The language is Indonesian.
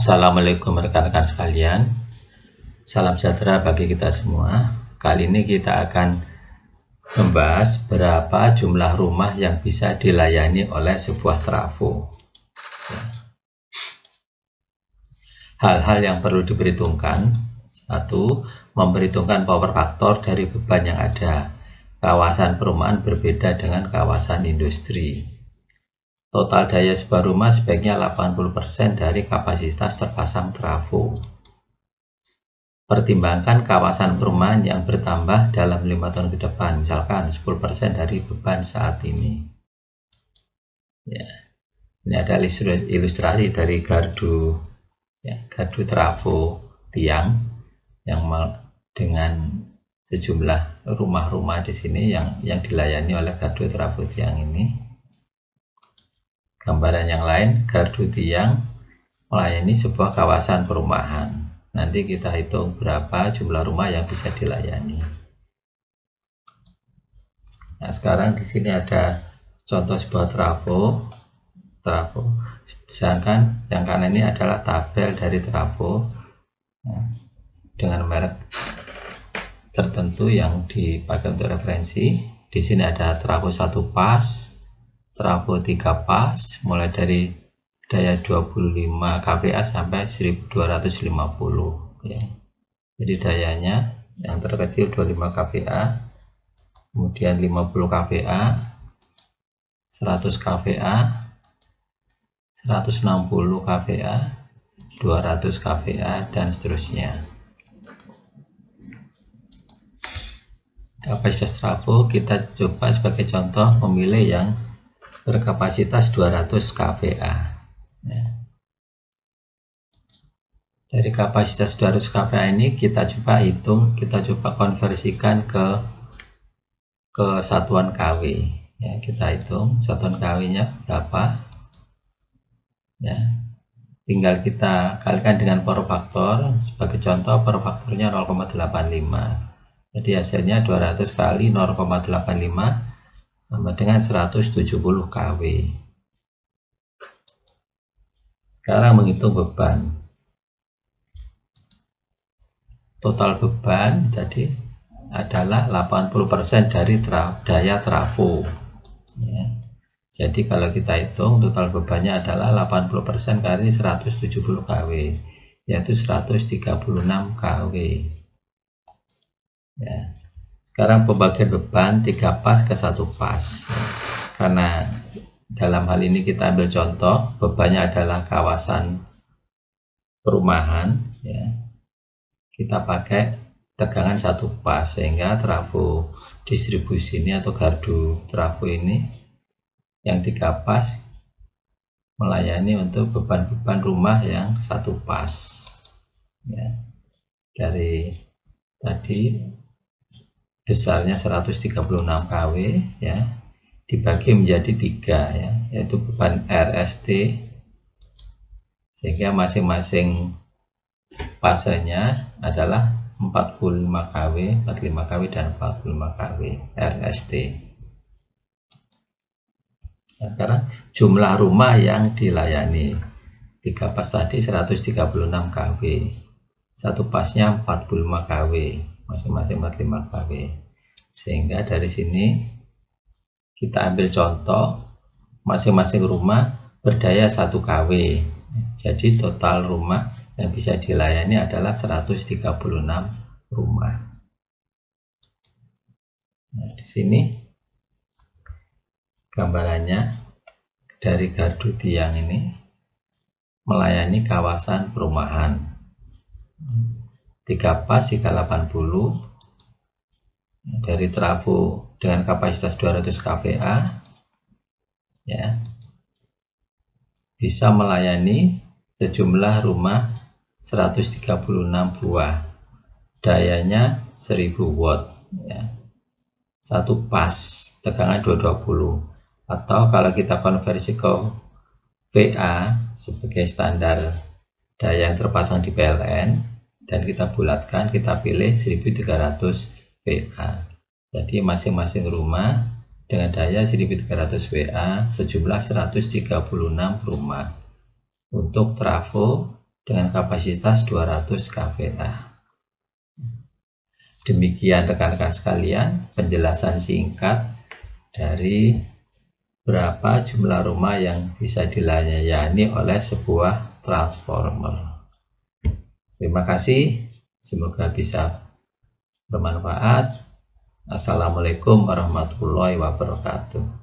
Assalamualaikum rekan-rekan sekalian, salam sejahtera bagi kita semua. Kali ini kita akan membahas berapa jumlah rumah yang bisa dilayani oleh sebuah trafo. Hal-hal yang perlu diperhitungkan: 1. Memperhitungkan power factor dari beban yang ada. Kawasan perumahan berbeda dengan kawasan industri. Total daya sebuah rumah sebaiknya 80% dari kapasitas terpasang trafo. Pertimbangkan kawasan perumahan yang bertambah dalam 5 tahun ke depan, misalkan 10% dari beban saat ini. Ya, ini ada ilustrasi dari gardu, gardu trafo tiang yang dengan sejumlah rumah-rumah di sini yang dilayani oleh gardu trafo tiang ini. Gambaran yang lain, gardu tiang melayani sebuah kawasan perumahan. Nanti kita hitung berapa jumlah rumah yang bisa dilayani. Nah, sekarang di sini ada contoh sebuah trafo. Sedangkan yang kanan ini adalah tabel dari trafo dengan merek tertentu yang dipakai untuk referensi. Di sini ada trafo 1 pas, trafo 3 pas, mulai dari daya 25 kVA sampai 1250 ya. Jadi dayanya yang terkecil 25 kVA, kemudian 50 kVA, 100 kVA, 160 kVA, 200 kVA, dan seterusnya. Kapasitas trafo kita coba sebagai contoh memilih yang berkapasitas 200 kVA. Dari kapasitas 200 kVA ini kita coba hitung, kita coba konversikan ke satuan kW. Ya, kita hitung satuan kW-nya berapa. Ya, tinggal kita kalikan dengan power factor. Sebagai contoh, power factornya 0,85. Jadi hasilnya 200 kali 0,85 sama dengan 170 kW. Sekarang menghitung beban. Total beban tadi adalah 80% dari daya trafo. Ya. Jadi kalau kita hitung total bebannya adalah 80% kali 170 kW, yaitu 136 kW. Ya. Sekarang pembagian beban 3 pas ke 1 pas. Karena dalam hal ini kita ambil contoh bebannya adalah kawasan perumahan, ya. Kita pakai tegangan 1 pas sehingga trafo distribusi ini atau gardu trafo ini yang 3 pas melayani untuk beban-beban rumah yang 1 pas. Ya. Dari tadi besarnya 136 kW ya, dibagi menjadi 3 ya, yaitu beban RST, sehingga masing-masing pasenya adalah 45 kW, 45 kW dan 45 kW RST. Nah, sekarang jumlah rumah yang dilayani 3 pas tadi 136 kW, 1 pasnya 45 kW, masing-masing 45 kW. Sehingga dari sini kita ambil contoh masing-masing rumah berdaya 1 kW. Jadi total rumah yang bisa dilayani adalah 136 rumah. Nah, di sini gambarannya dari gardu tiang ini melayani kawasan perumahan. 3 pas jika 80 dari trafo dengan kapasitas 200 kVA ya, bisa melayani sejumlah rumah 136 buah, dayanya 1000 watt ya. 1 pas tegangan 220, atau kalau kita konversi ke VA sebagai standar daya yang terpasang di PLN dan kita bulatkan, kita pilih 1300 VA. Jadi masing-masing rumah dengan daya 1300 VA sejumlah 136 rumah. Untuk trafo dengan kapasitas 200 kVA. Demikian rekan-rekan sekalian, penjelasan singkat dari berapa jumlah rumah yang bisa dilayani oleh sebuah transformer. Terima kasih, semoga bisa bermanfaat. Assalamualaikum warahmatullahi wabarakatuh.